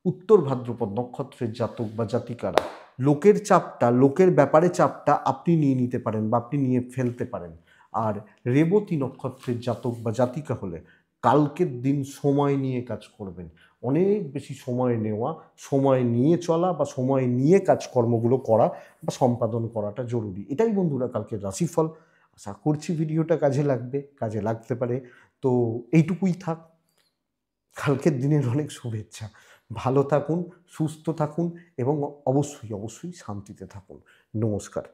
উত্তর ভাদ্রপদ নক্ষত্রের জাতক বা জাতিকারা, লোকের চাপটা, লোকের ব্যাপারে চাপটা আপনি নিয়ে নিতে পারেন বা আপনি নিয়ে ফেলতে পারেন। আর রেবতী নক্ষত্রের জাতক বা জাতিকা হলে কালকের দিন সময় নিয়ে কাজ করবেন। অনেক বেশি সময় নেওয়া, সময় নিয়ে চলা বা সময় নিয়ে কাজকর্মগুলো করা বা সম্পাদন করাটা জরুরি। এটাই বন্ধুরা কালকের রাশিফল। আশা করছি ভিডিওটা কাজে লাগবে, কাজে লাগতে পারে। তো এইটুকুই থাক। কালকের দিনের অনেক শুভেচ্ছা। ভালো থাকুন, সুস্থ থাকুন এবং অবশ্যই শান্তিতে থাকুন। নমস্কার।